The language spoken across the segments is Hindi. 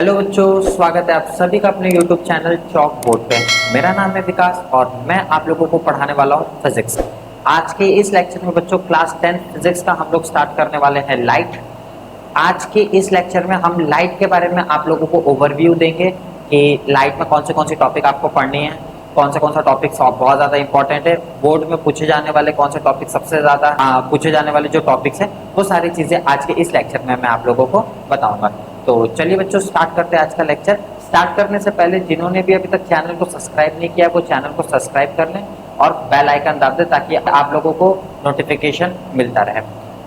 हेलो बच्चों, स्वागत है आप सभी का अपने YouTube चैनल चॉक बोर्ड पे। मेरा नाम है विकास और मैं आप लोगों को पढ़ाने वाला हूँ फिजिक्स। आज के इस लेक्चर में बच्चों क्लास 10 फिजिक्स का हम लोग स्टार्ट करने वाले हैं लाइट। आज के इस लेक्चर में हम लाइट के बारे में आप लोगों को ओवरव्यू देंगे कि लाइट में कौन से टॉपिक आपको पढ़नी है, कौन सा टॉपिक बहुत ज्यादा इंपॉर्टेंट है, बोर्ड में पूछे जाने वाले कौन से टॉपिक सबसे ज्यादा पूछे जाने वाले जो टॉपिक्स है वो सारी चीजें आज के इस लेक्चर में मैं आप लोगों को बताऊंगा। तो चलिए बच्चों स्टार्ट करते हैं आज का लेक्चर। स्टार्ट करने से पहले जिन्होंने भी अभी तक चैनल को सब्सक्राइब नहीं किया वो चैनल को सब्सक्राइब कर लें और बेल आइकन दबा दें ताकि आप लोगों को नोटिफिकेशन मिलता रहे।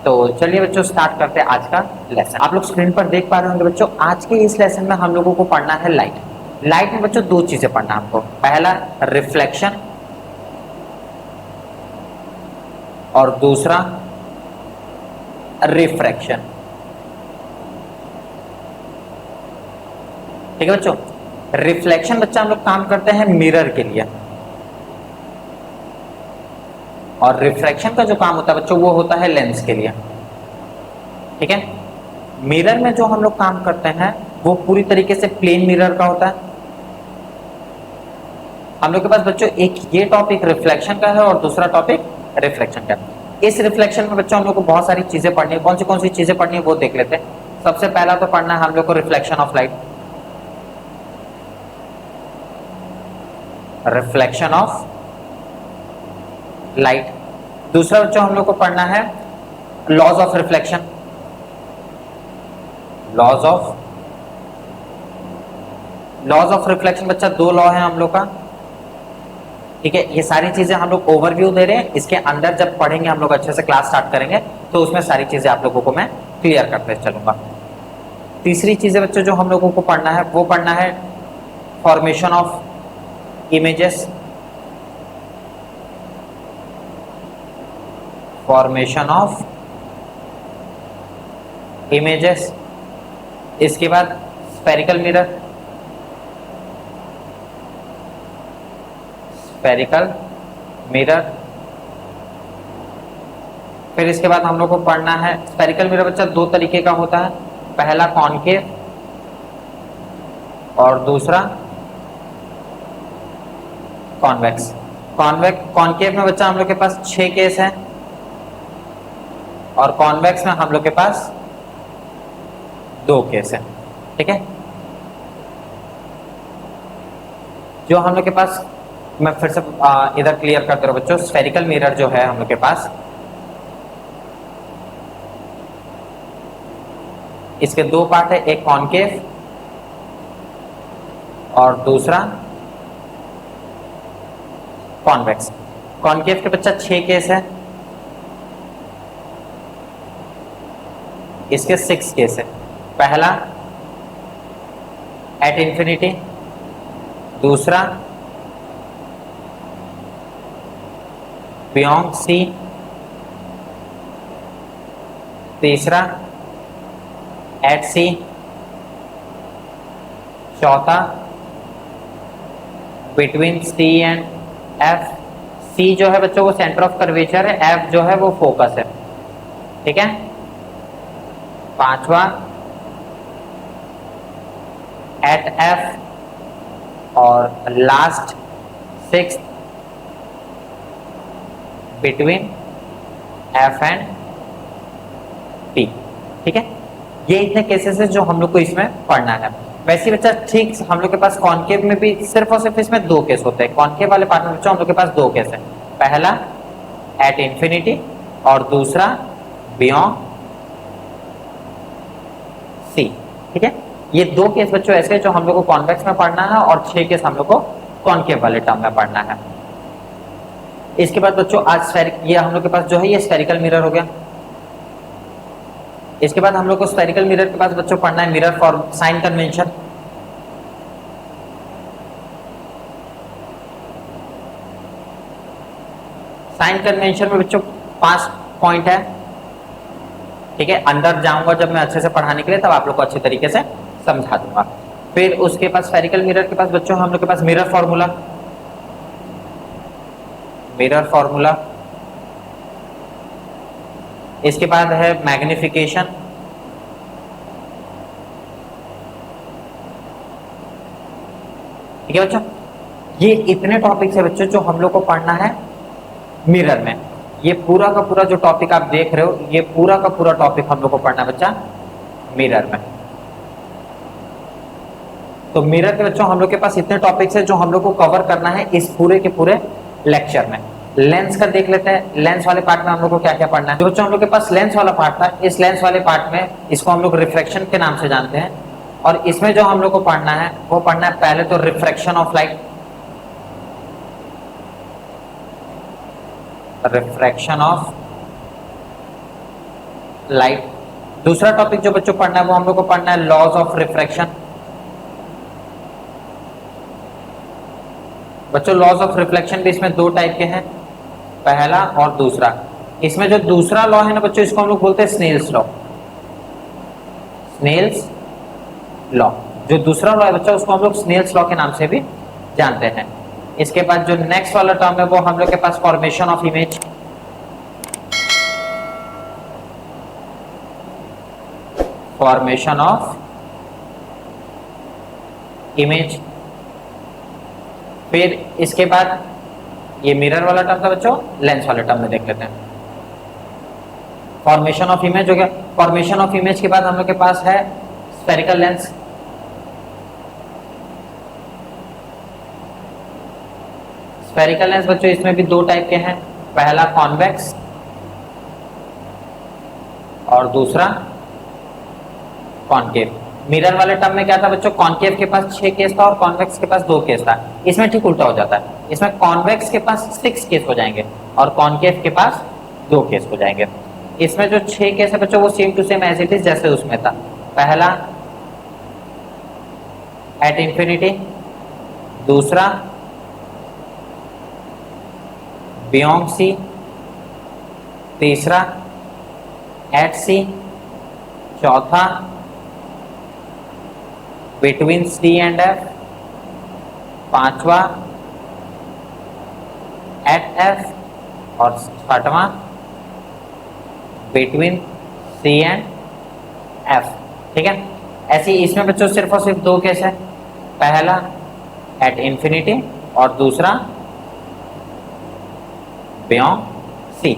तो चलिए बच्चों स्टार्ट करते हैं आज का लेसन। आप लोग स्क्रीन पर देख पा रहे होंगे बच्चों, आज के इस लेसन में हम लोगों को पढ़ना है लाइट। लाइट में बच्चों दो चीजें पढ़ना है आपको, पहला रिफ्लेक्शन और दूसरा रिफ्रैक्शन। ठीक है बच्चों, रिफ्लेक्शन बच्चा हम लोग काम करते हैं मिरर के लिए और रिफ्रैक्शन का जो काम होता है बच्चों वो होता है लेंस के लिए। ठीक है, मिरर में जो हम लोग काम करते हैं वो पूरी तरीके से प्लेन मिरर का होता है। हम लोग के पास बच्चों एक ये टॉपिक रिफ्लेक्शन का है और दूसरा टॉपिक रिफ्रैक्शन का है। इस रिफ्लेक्शन में बच्चों हम लोग को बहुत सारी चीजें पढ़नी है। कौन सी चीजें पढ़नी है वो देख लेते हैं। सबसे पहला तो पढ़ना है हम लोग को reflection of light, reflection of light. दूसरा बच्चों हम लोग को पढ़ना है laws of reflection, laws of reflection. बच्चा दो लॉ है हम लोग का। ठीक है, ये सारी चीजें हम लोग ओवरव्यू दे रहे हैं, इसके अंदर जब पढ़ेंगे हम लोग अच्छे से क्लास स्टार्ट करेंगे तो उसमें सारी चीजें आप लोगों को मैं क्लियर करते चलूंगा। तीसरी चीजें बच्चों जो हम लोगों को पढ़ना है वो पढ़ना है formation of images, formation of images. इसके बाद स्फेरिकल मिरर, स्फेरिकल मिरर। फिर इसके बाद हम लोग को पढ़ना है स्फेरिकल मिरर बच्चा दो तरीके का होता है, पहला कॉनकेव और दूसरा कॉन्वेक्स। कॉनकेव में बच्चा हम लोग के पास 6 केस है और कॉन्वेक्स में हम लोग के पास 2 केस है। ठीक है, जो हम लोग के पास, मैं फिर से इधर क्लियर करते रहो बच्चों। स्फेरिकल मिरर जो है हम लोग के पास, इसके 2 पार्ट है, एक कॉनकेव और दूसरा कॉन्वेक्स। कॉनकेव के बच्चा 6 केस है, इसके 6 केस है। पहला एट इंफिनिटी, दूसरा बियॉन्ड सी, तीसरा एट सी, चौथा बिटवीन सी एंड एफ। सी जो है बच्चों वो सेंटर ऑफ कर्वेचर है, एफ जो है वो फोकस है। ठीक है, पांचवा एट एफ और last 6 between F and T. ठीक है, ये इतने केसेस है जो हम लोग को इसमें पढ़ना है। वैसे बच्चा ठीक हम लोग के पास कॉनकेव में भी सिर्फ और सिर्फ इसमें 2 केस होते हैं। कॉनकेव वाले पार्ट में बच्चों हम लोग के पास 2 केस है, पहला एट इंफिनिटी और दूसरा बियॉन्ड सी। ठीक है, ये 2 केस बच्चों ऐसे जो हम लोग को कॉन्वेक्स में पढ़ना है और 6 केस हम लोग को कॉनकेव वाले टर्म में पढ़ना है। इसके बाद बच्चों आज ये हम लोग के पास जो है ये स्फेरिकल मिरर हो गया। इसके बाद हम लोग को स्फेरिकल मिरर के पास बच्चों पढ़ना है mirror form sign convention. Sign convention में बच्चों 5 पॉइंट है। ठीक है, अंदर जाऊंगा जब मैं अच्छे से पढ़ाने के लिए तब आप लोग को अच्छे तरीके से समझा दूंगा। फिर उसके पास स्फेरिकल मिरर के पास बच्चों हम लोग के पास मिरर फॉर्मूला, मिरर फॉर्मूला। इसके बाद है मैग्निफिकेशन, ठीक है बच्चों, ये इतने टॉपिक्स है बच्चों जो हम लोग को पढ़ना है मिरर में। ये पूरा का पूरा जो टॉपिक आप देख रहे हो, ये पूरा का पूरा टॉपिक हम लोग को पढ़ना है बच्चा मिरर में। तो मिरर के बच्चों हम लोग के पास इतने टॉपिक्स है जो हम लोग को कवर करना है इस पूरे के पूरे लेक्चर में। लेंस का देख लेते हैं, लेंस वाले पार्ट में हम लोग को क्या क्या पढ़ना है। तो बच्चों हम लोग के पास लेंस वाला पार्ट था, इस लेंस वाले पार्ट में इसको हम लोग रिफ्रैक्शन के नाम से जानते हैं। और इसमें जो हम लोग को पढ़ना है वो पढ़ना है पहले तो refraction of light, refraction of light. दूसरा टॉपिक जो बच्चों पढ़ना है वो हम लोग को पढ़ना है लॉज ऑफ रिफ्रैक्शन। बच्चों लॉज ऑफ रिफ्लेक्शन भी इसमें दो टाइप के हैं, पहला और दूसरा। इसमें जो दूसरा लॉ है ना बच्चों, इसको हम लोग बोलते हैं स्नेल्स लॉ। स्नेल्स लॉ, जो दूसरा लॉ है बच्चों उसको हम लोग स्नेल्स लॉ के नाम से भी जानते हैं। इसके बाद जो नेक्स्ट वाला टर्म है वो हम लोग के पास formation of image. Formation of image. फिर इसके बाद ये मिरर वाला टर्म था बच्चों, लेंस वाले टर्म में देख लेते हैं। फॉर्मेशन ऑफ इमेज हो गया। फॉर्मेशन ऑफ इमेज के बाद हम लोग के पास है स्फेरिकल लेंस। स्फेरिकल लेंस बच्चों इसमें भी दो टाइप के हैं, पहला कॉन्वेक्स और दूसरा कॉनकेव। मिरर वाले टर्म में क्या था बच्चों, कॉनकेव के पास 6 केस था और कॉन्वेक्स के पास 2 केस था। इसमें ठीक उल्टा हो जाता है, इसमें कॉन्वेक्स के पास 6 केस हो जाएंगे और कॉनकेव के पास 2 केस हो जाएंगे। इसमें जो 6 केस है बच्चों वो same to same as it is जैसे उसमें था। पहला एट इंफिनिटी, दूसरा बियॉन्ड सी, तीसरा एट सी, चौथा बिटवीन सी एंड एफ, पांचवा एट एफ और छठवां बिटवीन सी एंड एफ। ठीक है, ऐसे ही इसमें बच्चों सिर्फ और सिर्फ 2 केस है, पहला एट इंफिनिटी और दूसरा बियॉन्ड सी।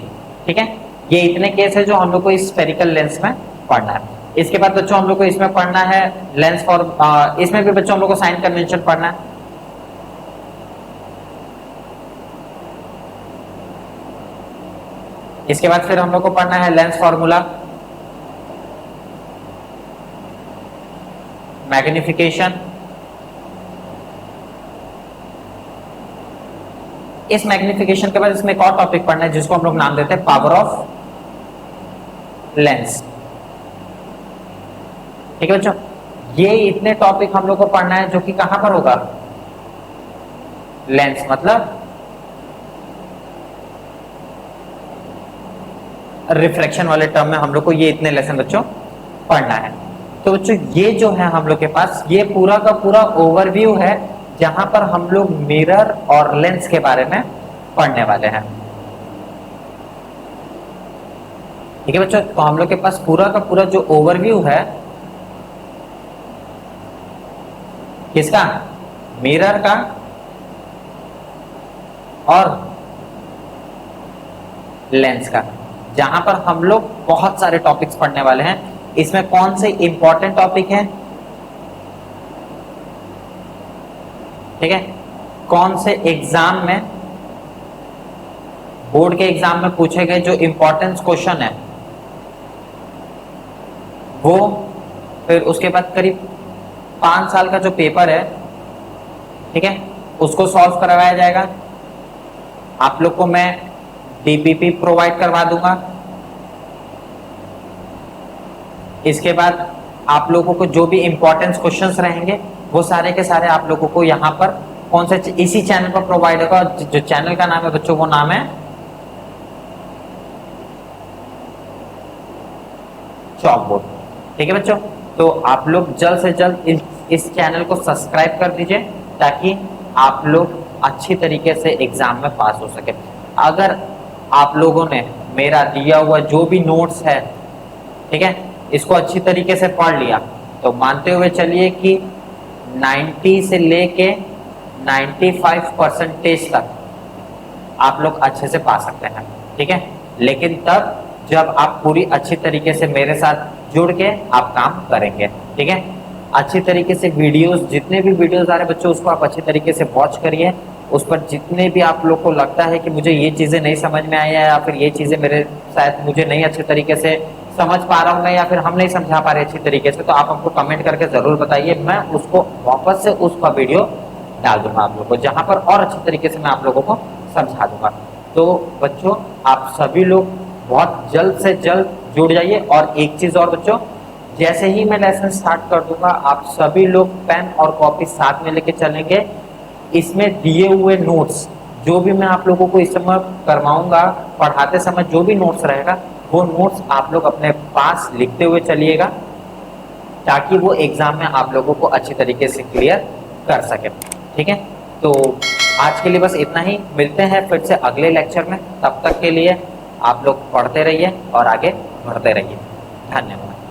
ठीक है, ये इतने केस है जो हम लोग को इस स्फेरिकल लेंस में पढ़ना है। इसके बाद बच्चों हम लोग को इसमें पढ़ना है लेंस फॉर, इसमें भी बच्चों हम लोग को साइन कन्वेंशन पढ़ना है। इसके बाद फिर हम लोग को पढ़ना है लेंस फॉर्मूला, मैग्निफिकेशन। इस मैग्निफिकेशन के बाद इसमें एक और टॉपिक पढ़ना है जिसको हम लोग नाम देते हैं पावर ऑफ लेंस। ठीक है बच्चों, ये इतने टॉपिक हम लोग को पढ़ना है जो कि कहां पर होगा, लेंस मतलब रिफ्रैक्शन वाले टर्म में हम लोग को ये इतने लेसन बच्चों पढ़ना है। तो बच्चों ये जो है हम लोग के पास ये पूरा का पूरा ओवरव्यू है जहां पर हम लोग मिरर और लेंस के बारे में पढ़ने वाले हैं। ठीक है बच्चों, तो हम लोग के पास पूरा का पूरा जो ओवरव्यू है किसका, मिरर का और लेंस का, जहां पर हम लोग बहुत सारे टॉपिक्स पढ़ने वाले हैं। इसमें कौन से इंपॉर्टेंट टॉपिक हैं, ठीक है, कौन से एग्जाम में, बोर्ड के एग्जाम में पूछे गए जो इंपॉर्टेंस क्वेश्चन है वो, फिर उसके बाद करीब 5 साल का जो पेपर है, ठीक है, उसको सॉल्व करवाया जाएगा। आप लोग को मैं डीपीपी प्रोवाइड करवा दूंगा। इसके बाद आप लोगों को जो भी इंपॉर्टेंस क्वेश्चंस रहेंगे वो सारे के सारे आप लोगों को यहाँ पर कौन से इसी चैनल पर प्रोवाइड होगा। जो चैनल का नाम है बच्चों वो नाम है चॉक बोर्ड। ठीक है बच्चों, तो आप लोग जल्द से जल्द इस चैनल को सब्सक्राइब कर दीजिए ताकि आप लोग अच्छी तरीके से एग्जाम में पास हो सके। अगर आप लोगों ने मेरा दिया हुआ जो भी नोट्स है, ठीक है, इसको अच्छी तरीके से पढ़ लिया तो मानते हुए चलिए कि 90 से लेके 95% तक आप लोग अच्छे से पा सकते हैं, ठीक है। लेकिन तब जब आप पूरी अच्छी तरीके से मेरे साथ जुड़ के आप काम करेंगे, ठीक है। अच्छी तरीके से वीडियोस, जितने भी वीडियोस आ रहे बच्चों उसको आप अच्छी तरीके से वॉच करिए। उस पर जितने भी आप लोग को लगता है कि मुझे ये चीज़ें नहीं समझ में आई है या फिर ये चीज़ें मेरे शायद मुझे नहीं अच्छे तरीके से समझ पा रहा हूँ मैं, या फिर हम नहीं समझा पा रहे अच्छी तरीके से, तो आप हमको कमेंट करके ज़रूर बताइए। मैं उसको वापस से उसका वीडियो डाल दूंगा आप लोग को, जहाँ पर और अच्छे तरीके से मैं आप लोगों को समझा दूंगा। तो बच्चों आप सभी लोग बहुत जल्द से जल्द जुड़ जाइए। और एक चीज़ और बच्चों, जैसे ही मैं लेसन स्टार्ट कर दूंगा आप सभी लोग पेन और कॉपी साथ में लेके चलेंगे। इसमें दिए हुए नोट्स जो भी मैं आप लोगों को इस समय करवाऊंगा, पढ़ाते समय जो भी नोट्स रहेगा वो नोट्स आप लोग अपने पास लिखते हुए चलिएगा, ताकि वो एग्जाम में आप लोगों को अच्छी तरीके से क्लियर कर सके, ठीक है। तो आज के लिए बस इतना ही, मिलते हैं फिर से अगले लेक्चर में। तब तक के लिए आप लोग पढ़ते रहिए और आगे बढ़ते रहिए। धन्यवाद।